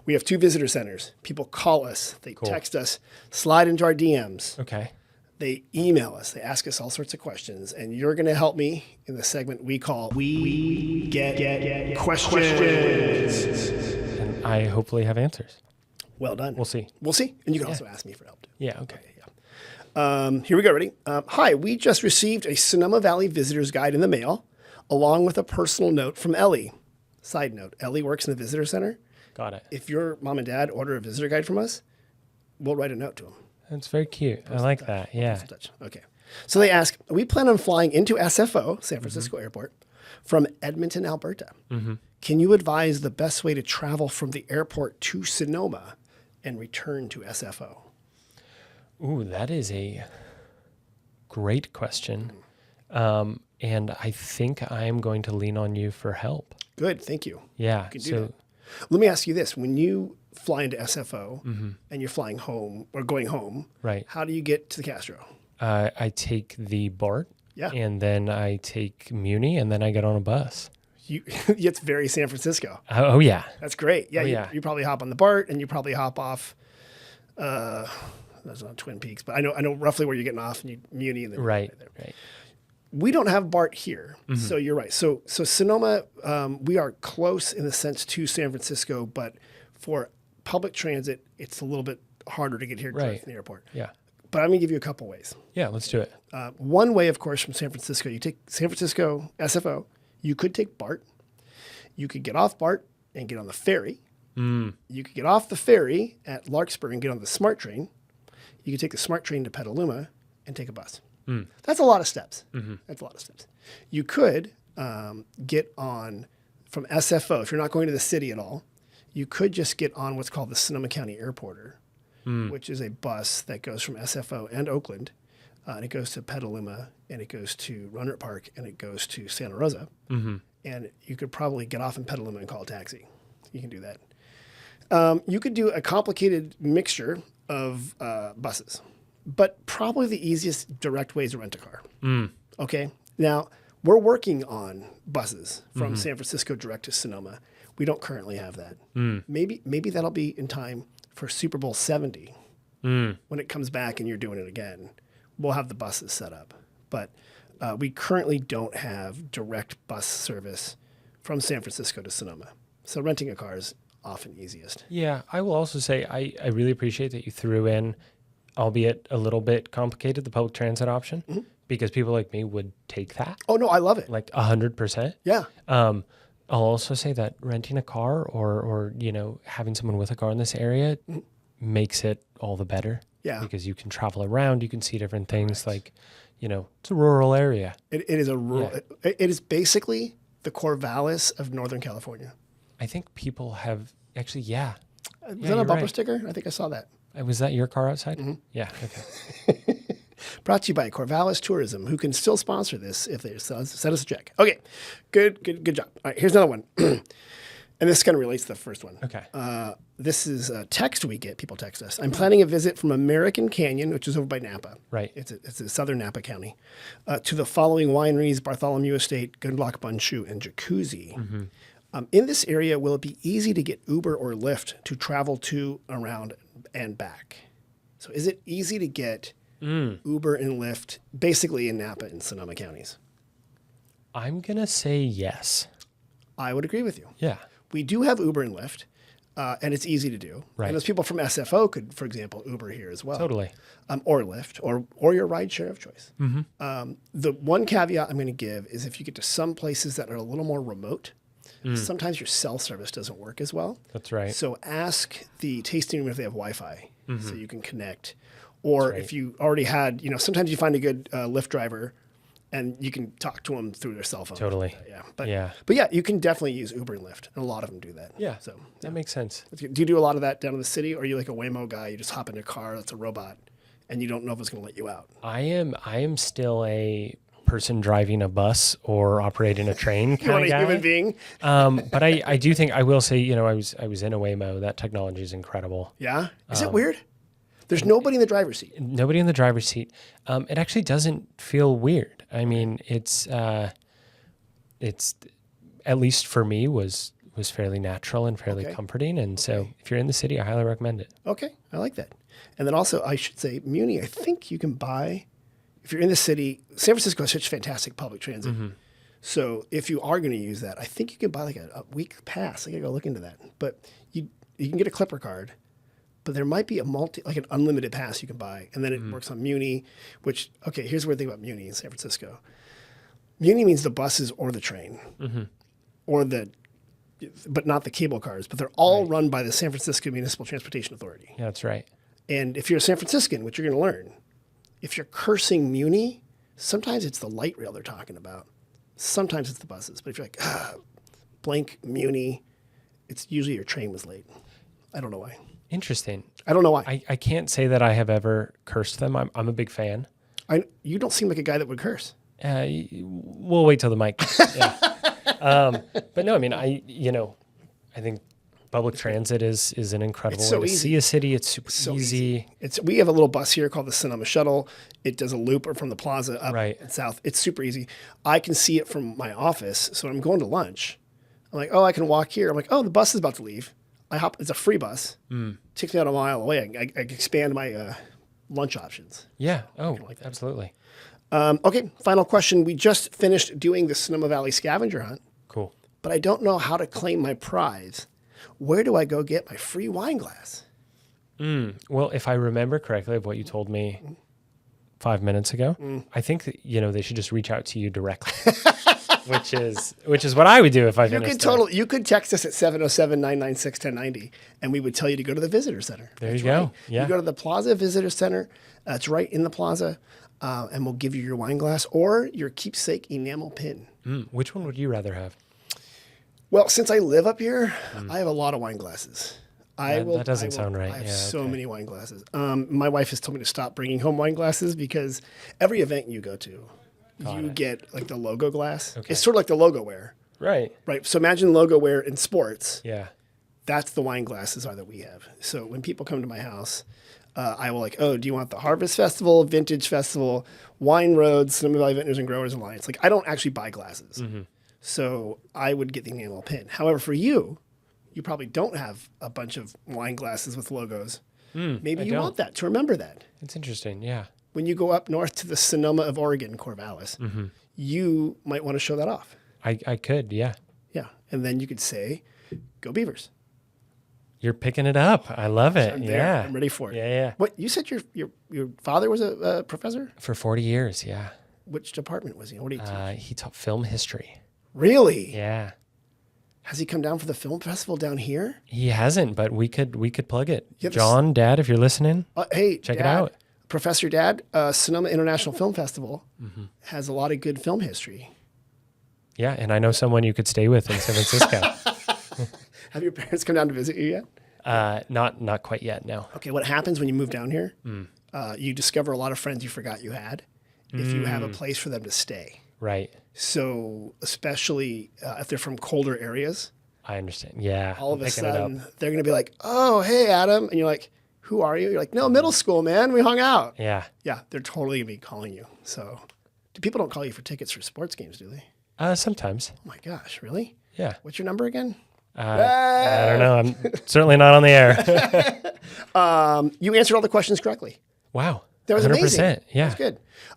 We have 2 visitor centers. People call us. They text us, slide into our DMs. Okay. They email us. They ask us all sorts of questions. And you're going to help me in the segment we call We Get Questions. And I hopefully have answers. Well done. We'll see. We'll see. And you can also ask me for help too. Yeah, okay. Here we go. Ready? Hi, we just received a Sonoma Valley Visitors Guide in the mail, along with a personal note from Ellie. Side note, Ellie works in the visitor center. Got it. If your mom and dad order a visitor guide from us, we'll write a note to them. That's very cute. I like that. Yeah. Okay. So they ask, we plan on flying into SFO, San Francisco Airport, from Edmonton, Alberta. Can you advise the best way to travel from the airport to Sonoma and return to SFO? Ooh, that is a great question. And I think I'm going to lean on you for help. Good. Thank you. Yeah. You can do that. Let me ask you this. When you fly into SFO and you're flying home or going home, right, how do you get to the Castro? I take the BART. Yeah. And then I take Muni, and then I get on a bus. It's very San Francisco. Oh yeah. That's great. Yeah. Yeah. You probably hop on the BART and you probably hop off. That's not Twin Peaks, but I know roughly where you're getting off, and you Muni and then right there. Right. We don't have BART here, so you're right. So Sonoma, we are close in the sense to San Francisco, but for public transit, it's a little bit harder to get here from the airport. Yeah. But I'm gonna give you a couple ways. Yeah, let's do it. One way, of course, from San Francisco, you take San Francisco SFO. You could take BART. You could get off BART and get on the ferry. You could get off the ferry at Larkspur and get on the SMART train. You could take the SMART train to Petaluma and take a bus. That's a lot of steps. That's a lot of steps. You could get on from SFO, if you're not going to the city at all, you could just get on what's called the Sonoma County Airporter, which is a bus that goes from SFO and Oakland, and it goes to Petaluma, and it goes to Runert Park, and it goes to Santa Rosa. And you could probably get off in Petaluma and call a taxi. You can do that. You could do a complicated mixture of buses. But probably the easiest direct way is to rent a car. Okay. Now, we're working on buses from San Francisco direct to Sonoma. We don't currently have that. Maybe that'll be in time for Super Bowl 70. When it comes back and you're doing it again, we'll have the buses set up. But we currently don't have direct bus service from San Francisco to Sonoma. So renting a car is often easiest. Yeah. I will also say I really appreciate that you threw in, albeit a little bit complicated, the public transit option, because people like me would take that. Oh, no, I love it. Like 100%. Yeah. I'll also say that renting a car or having someone with a car in this area makes it all the better. Yeah. Because you can travel around, you can see different things. Like, it's a rural area. It is a rural. Yeah. It is basically the Corvallis of Northern California. I think people have actually, yeah. Was that a bumper sticker? I think I saw that. Was that your car outside? Yeah. Okay. Brought to you by Corvallis Tourism, who can still sponsor this if they send us a check. Okay. Good job. All right. Here's another one. And this kind of relates to the first one. Okay. This is a text we get. People text us. I'm planning a visit from American Canyon, which is over by Napa. Right. It's in southern Napa County, to the following wineries: Bartholomew Estate, Gundlach Bundschu, and Jacuzzi. In this area, will it be easy to get Uber or Lyft to travel to, around, and back? So is it easy to get Uber and Lyft basically in Napa and Sonoma counties? I'm going to say yes. I would agree with you. Yeah. We do have Uber and Lyft, and it's easy to do. Right. And those people from SFO could, for example, Uber here as well. Totally. Or Lyft, or your ride share of choice. The one caveat I'm going to give is if you get to some places that are a little more remote, sometimes your cell service doesn't work as well. That's right. So ask the tasting room if they have Wi-Fi so you can connect. Or if you already had, sometimes you find a good Lyft driver and you can talk to them through their cell phone. Totally. But yeah, you can definitely use Uber and Lyft. And a lot of them do that. Yeah. So that makes sense. Do you do a lot of that down in the city, or are you like a Waymo guy? You just hop in a car that's a robot and you don't know if it's going to let you out? I am still a person driving a bus or operating a train kind of guy. A human being. But I do think I will say, I was in a Waymo. That technology is incredible. Yeah. Is it weird? There's nobody in the driver's seat. Nobody in the driver's seat. It actually doesn't feel weird. I mean, it's at least for me was was fairly natural and fairly Okay. comforting. And so if you're in the city, I highly recommend it. Okay, I like that. And then also, I should say, Muni, I think you can buy, if you're in the city, San Francisco has such fantastic public transit. So if you are going to use that, I think you can buy like a week pass. I got to go look into that. But you can get a Clipper card, but there might be like an unlimited pass you can buy. And then it works on Muni, which, okay, here's the weird thing about Muni in San Francisco. Muni means the buses or the train, but not the cable cars. But they're all run by the San Francisco Municipal Transportation Authority. Yeah, that's right. And if you're a San Franciscan, what you're going to learn, if you're cursing Muni, sometimes it's the light rail they're talking about. Sometimes it's the buses. But if you're like, blank Muni, it's usually your train was late. I don't know why. Interesting. I don't know why. I can't say that I have ever cursed them. I'm a big fan. You don't seem like a guy that would curse. We'll wait till the mic. Yeah. But no, I mean, I think public transit is an incredible way to see a city. It's super easy. We have a little bus here called the Sonoma Shuttle. It does a loop from the plaza up and south. It's super easy. I can see it from my office. So when I'm going to lunch, I'm like, oh, I can walk here. I'm like, oh, the bus is about to leave. I hop. It's a free bus. Takes me out a mile away. I expand my lunch options. Yeah. Oh, absolutely. Okay, final question. We just finished doing the Sonoma Valley scavenger hunt, Cool. but I don't know how to claim my prize. Where do I go get my free wine glass? Well, if I remember correctly of what you told me 5 minutes ago, I think that, they should just reach out to you directly, which is what I would do if I finished. You could text us at 707-996-1090 and we would tell you to go to the visitor center. There you go. Right. Yeah. You go to the Plaza Visitor Center. It's right in the plaza. And we'll give you your wine glass or your keepsake enamel pin. Which one would you rather have? Well, since I live up here, I have a lot of wine glasses. That doesn't sound right. I have so many wine glasses. My wife has told me to stop bringing home wine glasses because every event you go to, you get like the logo glass. Okay. It's sort of like the logo wear. Right. Right. So imagine logo wear in sports. Yeah. That's the wine glasses that we have. So when people come to my house, I will like, oh, do you want the Harvest Festival, Vintage Festival, Wine Roads, Sonoma Valley Vintners and Growers Alliance? Like, I don't actually buy glasses. So I would get the enamel pin. However, for you, you probably don't have a bunch of wine glasses with logos. Maybe you want that to remember that. It's interesting. Yeah. When you go up north to the Sonoma of Oregon, Corvallis, you might want to show that off. I could. Yeah. Yeah. And then you could say, go Beavers. You're picking it up. I love it. I'm there. Yeah. I'm ready for it. Yeah. What, you said your father was a professor? For 40 years. Yeah. Which department was he? What did he teach? He taught film history. Really? Yeah. Has he come down for the film festival down here? He hasn't, but we could plug it. Yeah, John, Dad, if you're listening, hey, check Dad, it out. Professor Dad, Sonoma International Film Festival has a lot of good film history. Yeah, and I know someone you could stay with in San Francisco. Have your parents come down to visit you yet? Not quite yet, no. Okay, what happens when you move down here? You discover a lot of friends you forgot you had if you have a place for them to stay. Right. So especially if they're from colder areas. I understand. Yeah. All of a sudden, they're going to be like, oh, hey, Adam. And you're like, who are you? You're like, no, middle school, man. We hung out. Yeah. Yeah, they're totally going to be calling you. So people don't call you for tickets for sports games, do they? Sometimes. Oh, my gosh. Really? Yeah. What's your number again? I don't know. I'm certainly not on the air. You answered all the questions correctly. Wow. That was 100%. amazing. Yeah. That's good.